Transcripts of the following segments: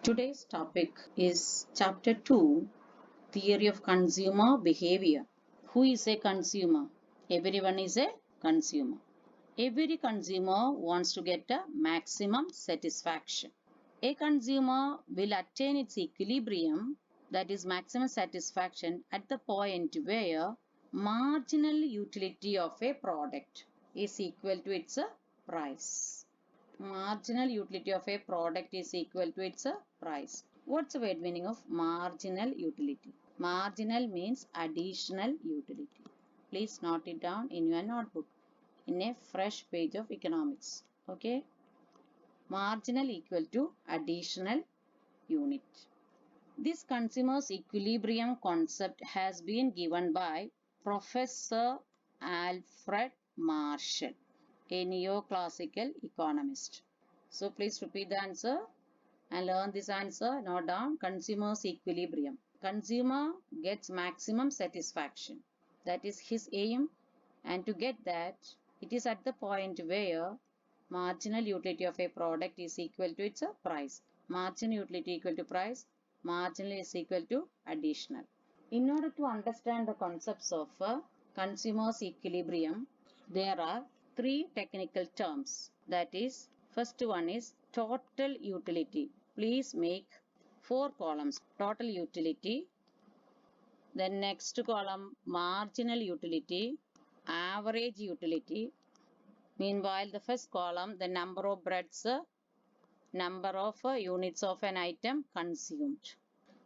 Today's topic is Chapter 2, Theory of Consumer Behavior. Who is a consumer? Everyone is a consumer. Every consumer wants to get a maximum satisfaction. A consumer will attain its equilibrium, that is maximum satisfaction, at the point where marginal utility of a product is equal to its price. Marginal utility of a product is equal to its price. What's the word meaning of marginal utility? Marginal means additional utility. Please note it down in your notebook in a fresh page of economics. Okay. Marginal equal to additional unit. This consumer's equilibrium concept has been given by Professor Alfred Marshall, a neoclassical economist. So please repeat the answer and learn this answer. Note down consumer's equilibrium. Consumer gets maximum satisfaction. That is his aim, and to get that, it is at the point where marginal utility of a product is equal to its price. Marginal utility equal to price. Marginal is equal to additional. In order to understand the concepts of consumer's equilibrium, there are three technical terms. That is, first one is total utility. Please make 4 columns. Total utility. Then next column marginal utility, average utility. Meanwhile, the first column, the number of breads, number of units of an item consumed.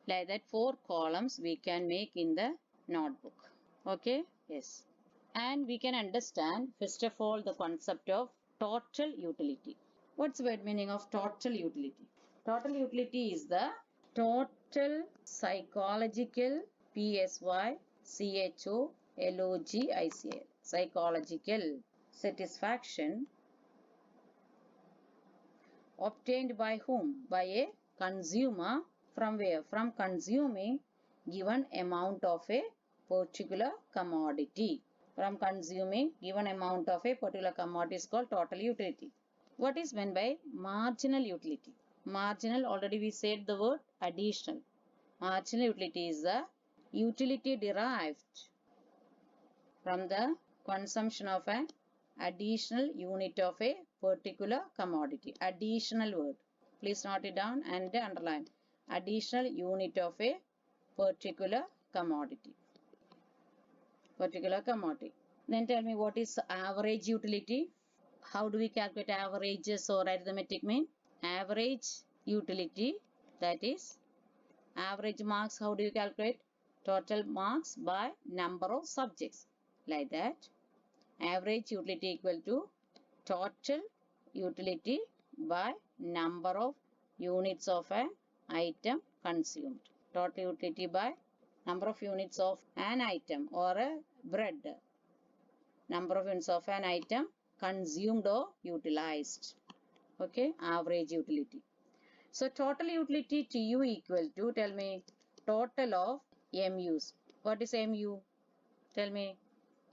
Like that 4 columns we can make in the notebook. Okay? Yes. And we can understand first of all the concept of total utility. What's the word meaning of total utility? Total utility is the total psychological psychological satisfaction obtained by whom? By a consumer. From where? From consuming given amount of a particular commodity. From consuming given amount of a particular commodity is called total utility. What is meant by marginal utility? Marginal, already we said the word additional. Marginal utility is the utility derived from the consumption of an additional unit of a particular commodity. Additional word. Please note it down and underline. Additional unit of a particular commodity. Then tell me, what is average utility? How do we calculate averages or arithmetic mean? Average utility, that is average marks. How do you calculate? Total marks by number of subjects. Like that. Average utility equal to total utility by number of units of an item consumed. Total utility by number of units of an item or a bread. Number of units of an item consumed or utilized. Okay, average utility. So total utility TU equal to, tell me, total of MUs. What is MU? Tell me.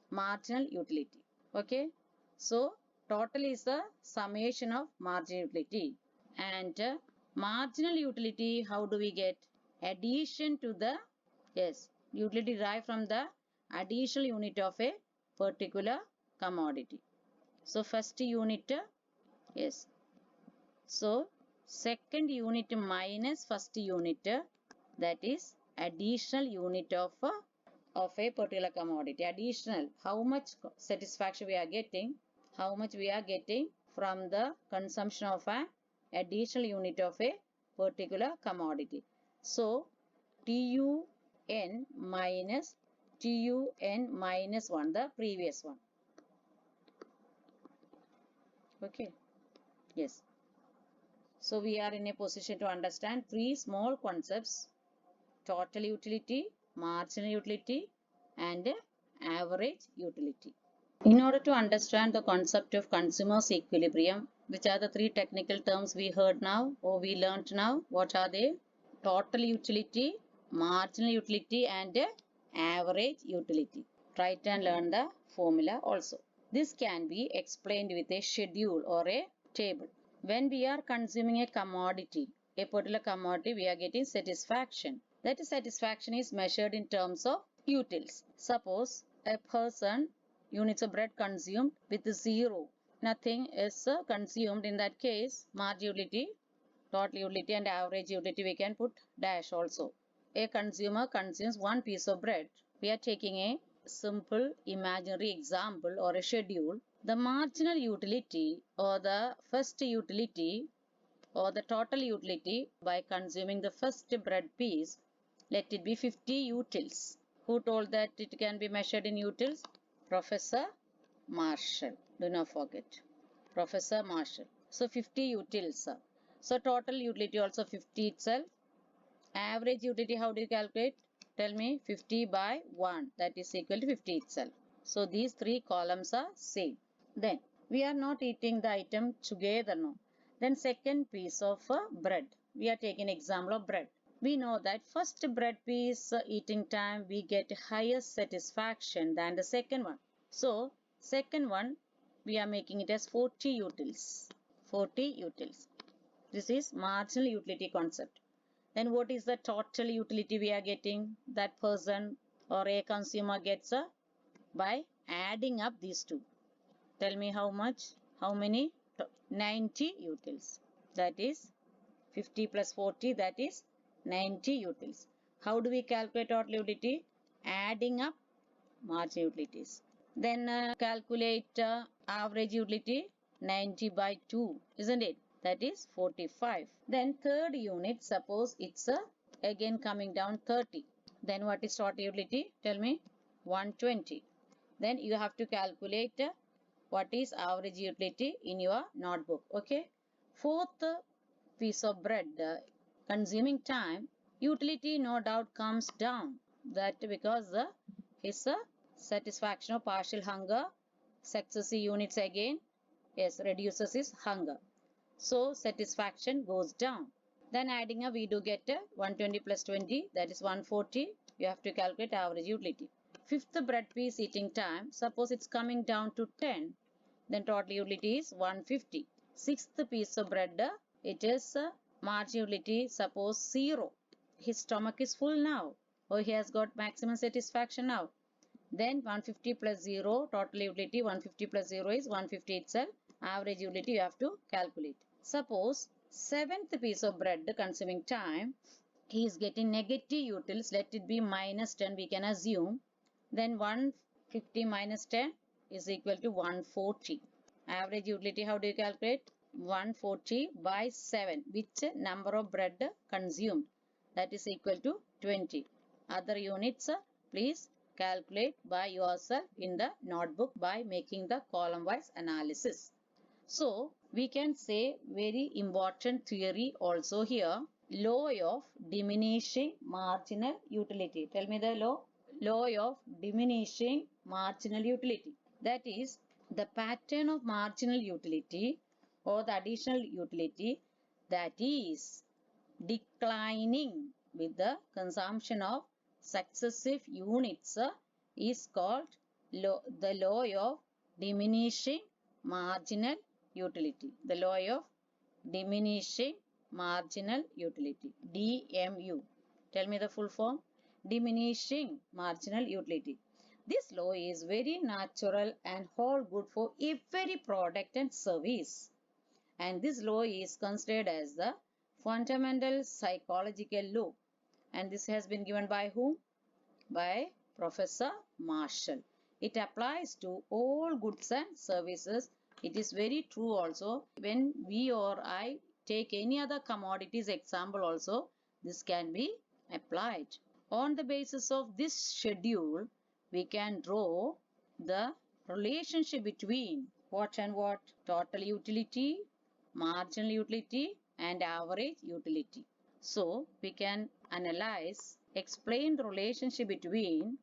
Marginal utility. Okay, so total is the summation of marginal utility, and marginal utility, how do we get? Addition to the, yes, utility derived from the additional unit of a particular commodity. So first unit, yes, so second unit minus first unit, that is additional unit of a particular commodity. Additional, how much satisfaction we are getting? How much we are getting from the consumption of an additional unit of a particular commodity. So TUN minus 1, the previous one. Okay. Yes. So we are in a position to understand 3 small concepts: total utility, marginal utility, and average utility. In order to understand the concept of consumer's equilibrium, which are the 3 technical terms we heard now or we learnt now? What are they? Total utility, marginal utility, and average utility. Try and learn the formula also. This can be explained with a schedule or a table. When we are consuming a commodity, a particular commodity, we are getting satisfaction. That satisfaction is measured in terms of utils. Suppose a person units of bread consumed with 0. Nothing is consumed. In that case, marginal utility, total utility and average utility we can put dash also. A consumer consumes 1 piece of bread. We are taking a simple imaginary example or a schedule. The marginal utility or the first utility or the total utility by consuming the first bread piece, let it be 50 utils. Who told that it can be measured in utils? Professor Marshall. Do not forget. Professor Marshall. So 50 utils. So total utility also 50 itself. Average utility, how do you calculate? Tell me. 50 by 1. That is equal to 50 itself. So these three columns are same. Then we are not eating the item together, no. Then second piece of bread. We are taking example of bread. We know that first bread piece eating time we get higher satisfaction than the second one. So second one we are making it as 40 utils. 40 utils. This is marginal utility concept. Then what is the total utility we are getting? That person or a consumer gets by adding up these two. Tell me how much? How many? 90 utils. That is 50 plus 40, that is 90 utils. How do we calculate total utility? Adding up marginal utilities. Then calculate average utility, 90 by 2, isn't it? That is 45. Then third unit, suppose it's again coming down 30. Then what is total utility? Tell me. 120. Then you have to calculate what is average utility in your notebook. Okay. Fourth piece of bread, consuming time, utility no doubt comes down. That because his satisfaction of partial hunger, successive units again, yes, reduces his hunger. So satisfaction goes down. Then adding up, we do get 120 plus 20, that is 140. You have to calculate average utility. Fifth bread piece eating time, suppose it's coming down to 10, then total utility is 150. Sixth piece of bread, it is marginal utility, suppose 0. His stomach is full now, or he has got maximum satisfaction now. Then 150 plus 0, total utility 150 plus 0 is 150 itself. Average utility you have to calculate. Suppose seventh piece of bread consuming time, he is getting negative utils, let it be minus 10 we can assume. Then 150 minus 10 is equal to 140. Average utility, how do you calculate? 140 by 7, which number of bread consumed, that is equal to 20. Other units please calculate by yourself in the notebook by making the column wise analysis. So we can say very important theory also here, law of diminishing marginal utility. Tell me the law. Law of diminishing marginal utility. That is the pattern of marginal utility or the additional utility that is declining with the consumption of successive units is called the law of diminishing marginal utility. The law of diminishing marginal utility, DMU. Tell me the full form. Diminishing marginal utility. This law is very natural and hold good for every product and service. And this law is considered as the fundamental psychological law. And this has been given by whom? By Professor Marshall. It applies to all goods and services. It is very true also. When we or I take any other commodities example also, this can be applied. On the basis of this schedule, we can draw the relationship between what and what? Total utility, marginal utility and average utility. So we can analyze, explain the relationship between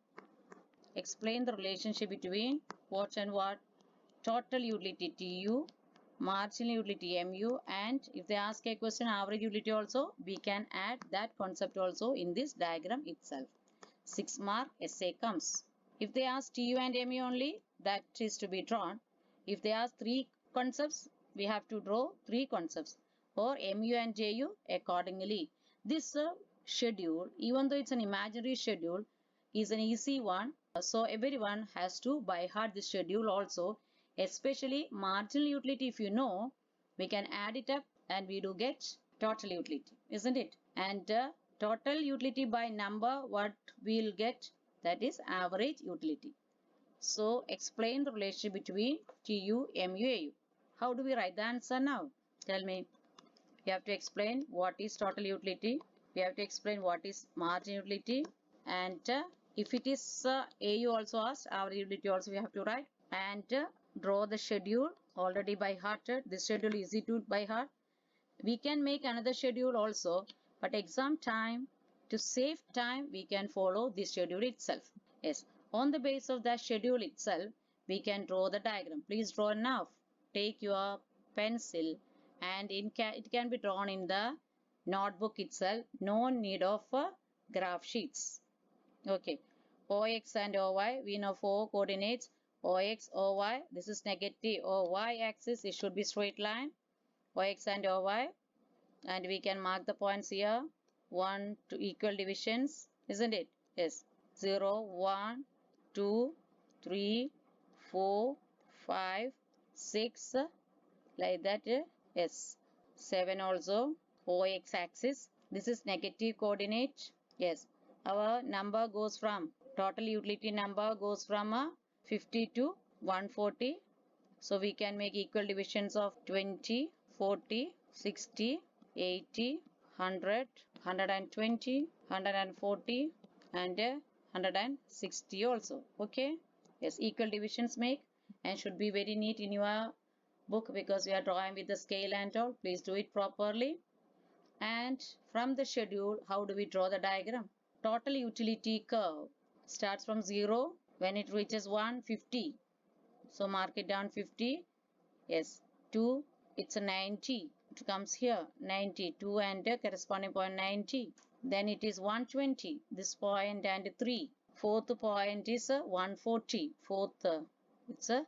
what and what? Total utility TU, marginal utility MU, and if they ask a question average utility also, we can add that concept also in this diagram itself. 6 mark essay comes. If they ask TU and MU only, that is to be drawn. If they ask 3 concepts, we have to draw 3 concepts. or MU and JU accordingly. This schedule, even though it's an imaginary schedule, is an easy one. So everyone has to by heart this schedule also, especially marginal utility. If you know, we can add it up and we do get total utility, isn't it? And total utility by number, what we'll get, that is average utility. So explain the relationship between TU, MU, AU. How do we write the answer now? Tell me. We have to explain what is total utility. We have to explain what is margin utility. And if it is AU also asked, our utility also we have to write. And draw the schedule already by hearted. This schedule is easy to by heart. We can make another schedule also. But exam time, to save time, we can follow this schedule itself. Yes. On the base of that schedule itself, we can draw the diagram. Please draw now. Take your pencil and it can be drawn in the notebook itself. No need of graph sheets. Okay. OX and OY, we know 4 coordinates. OX, OY, this is negative. Or Y axis, it should be straight line. OX and OY. And we can mark the points here. 1 to equal divisions, isn't it? Yes. 0, 1, 2, 3, 4, 5, 6, like that. Yes. 7 also. OX axis. This is negative coordinate. Yes. Our number goes from, total utility number goes from 50 to 140. So we can make equal divisions of 20, 40, 60, 80, 100, 120, 140 and 160 also. Okay. Yes, equal divisions make and should be very neat in your book because we are drawing with the scale and all. Please do it properly. And from the schedule, how do we draw the diagram? Total utility curve starts from 0. When it reaches 150, so mark it down 50. Yes, 2, it's a 90. It comes here, 90, 2 and corresponding point 90. Then it is 120, this point and 3. Fourth point is 140. Fourth, it's a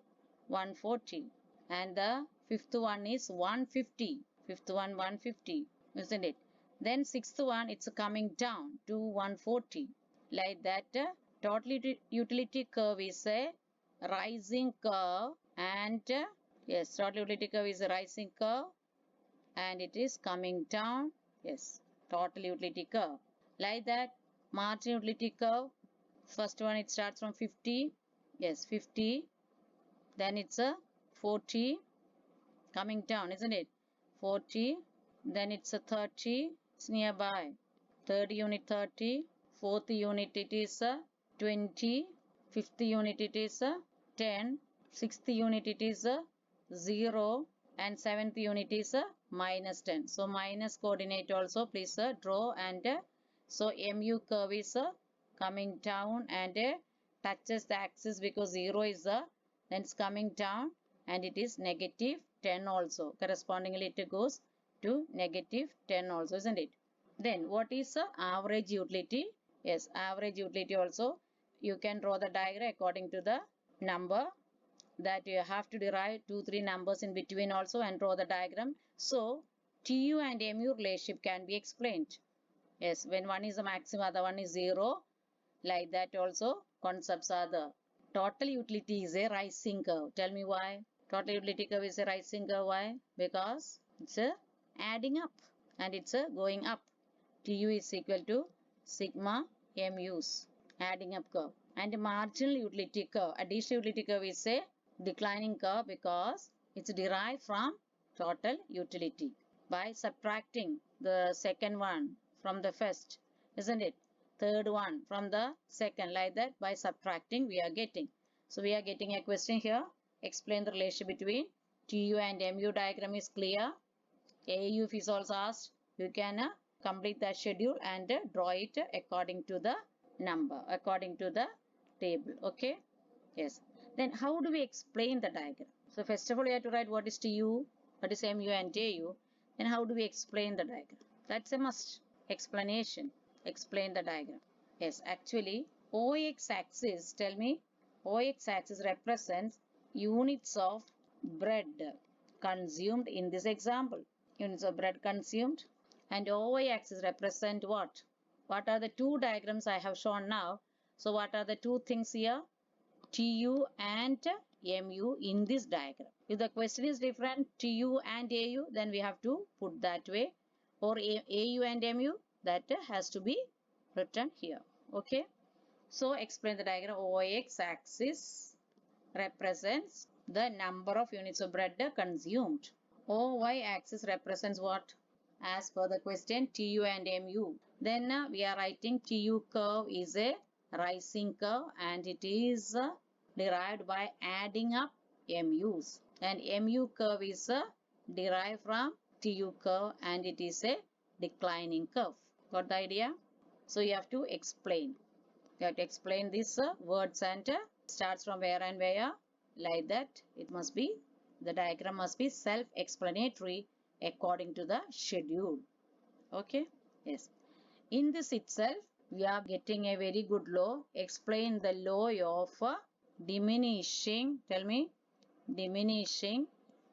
140. And the fifth one is 150. Fifth one, 150, isn't it? Then sixth one, it's coming down to 140. Like that, total utility curve is a rising curve and yes, total utility curve is a rising curve and it is coming down. Yes, total utility curve. Like that, margin utility curve. First one, it starts from 50. Yes, 50. Then it's a 40 coming down, isn't it? 40. Then it's a 30. It's nearby. Third unit 30. Fourth unit it is 20. Fifth unit it is 10. Sixth unit it is 0. And seventh unit is minus 10. So minus coordinate also please draw and so MU curve is coming down and touches the axis because 0 is then it's coming down and it is negative 10 also. Correspondingly it goes to negative 10 also, isn't it? Then what is average utility? Yes, average utility also. You can draw the diagram according to the number that you have to derive 2-3 numbers in between also and draw the diagram. So TU and MU relationship can be explained. Yes, when one is a maximum, other one is 0. Like that also concepts are the total utility is a rising curve. Tell me why? Total utility curve is a rising curve. Why? Because it's a adding up and it's a going up. TU is equal to sigma MU's adding up curve. And marginal utility curve, additional utility curve is a declining curve because it's derived from total utility by subtracting the second one from the first, isn't it? Third one from the second, like that by subtracting we are getting. So we are getting a question here. Explain the relationship between TU and MU. Diagram is clear. AU is also asked. You can complete that schedule and draw it according to the number, according to the table. Okay. Yes. Then how do we explain the diagram? So first of all, we have to write what is TU, what is MU and AU. Then how do we explain the diagram? That's a must. Explanation. Explain the diagram. Yes, actually, OX axis, tell me, OX axis represents units of bread consumed in this example. units of bread consumed. And OY axis represent what? What are the two diagrams I have shown now? So what are the two things here? TU and MU in this diagram. If the question is different, TU and AU, then we have to put that way. Or AU and MU, that has to be written here. Okay. So explain the diagram. OX axis represents the number of units of bread consumed. OY axis represents what? As per the question, TU and MU. Then we are writing TU curve is a rising curve and it is derived by adding up MUs. And MU curve is derived from TU curve and it is a declining curve. Got the idea? So you have to explain. You have to explain these words and starts from where and where. Like that, it must be, the diagram must be self-explanatory according to the schedule. Okay? Yes. In this itself, we are getting a very good law. Explain the law of diminishing, tell me, diminishing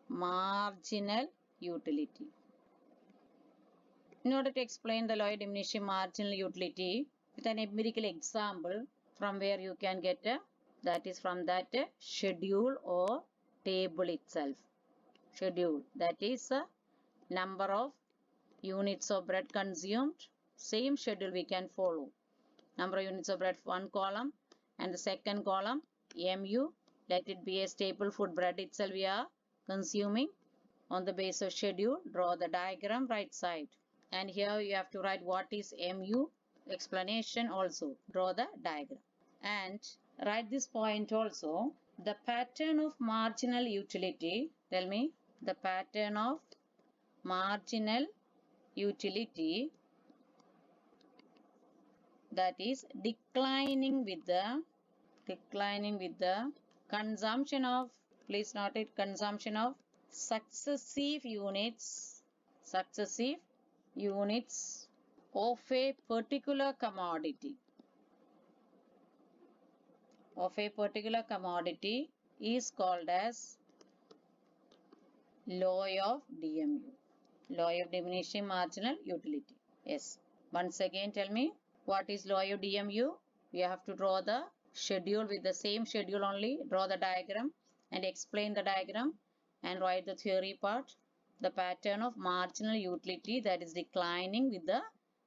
marginal utility. In order to explain the law of diminishing marginal utility with an empirical example from where you can get that is from that schedule or table itself. Schedule, that is number of units of bread consumed. Same schedule we can follow. Number of units of bread, one column, and the second column MU. Let it be a staple food bread itself we are consuming. On the base of schedule, draw the diagram right side. And here you have to write what is MU, explanation also. Draw the diagram. And write this point also. The pattern of marginal utility, tell me, the pattern of marginal utility, that is declining with the consumption of, please note it, consumption of successive units of a particular commodity. Is called as law of DMU. Law of diminishing marginal utility. Yes. Once again tell me, what is law of DMU? We have to draw the schedule with the same schedule only. Draw the diagram and explain the diagram and write the theory part. The pattern of marginal utility, that is declining with the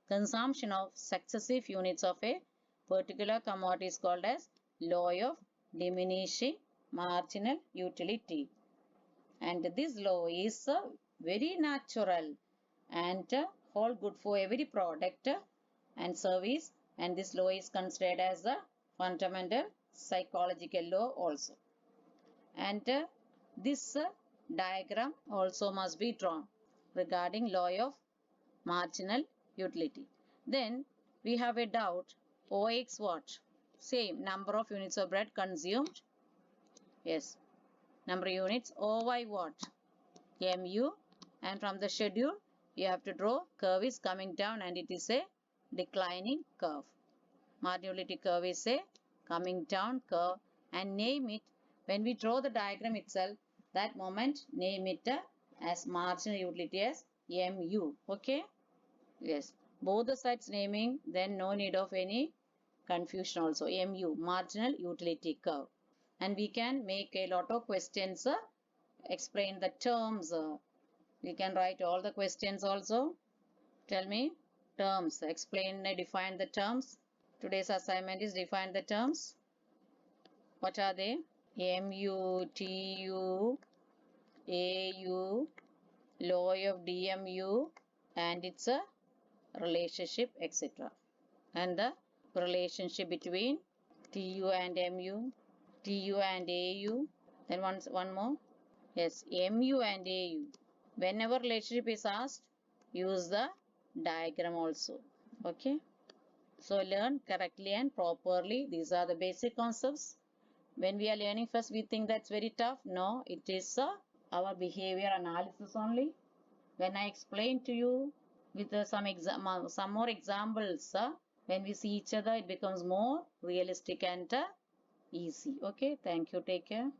consumption of successive units of a particular commodity, is called as law of diminishing marginal utility. And this law is very natural and hold good for every product and service, and this law is considered as a fundamental psychological law also. And this diagram also must be drawn regarding law of marginal utility. Then we have a doubt, OX what? Same, number of units of bread consumed. Yes, number of units. OY what? MU. And from the schedule you have to draw, curve is coming down and it is a declining curve. Marginal utility curve is a coming down curve, and name it, when we draw the diagram itself, that moment name it as marginal utility as MU. Okay? Yes. Both the sides naming, then no need of any confusion also. MU, marginal utility curve. And we can make a lot of questions, explain the terms. We can write all the questions also. Tell me, terms. Explain, define the terms. Today's assignment is define the terms. What are they? MU, TU, AU, law of DMU, and its a relationship, etc. And the relationship between TU and MU, TU and AU. Then one more. Yes, MU and AU. Whenever relationship is asked, use the diagram also. Okay. So learn correctly and properly. These are the basic concepts. When we are learning first, we think that's very tough. No, it is our behavior analysis only. When I explain to you with some more examples, when we see each other, it becomes more realistic and easy. Okay. Thank you. Take care.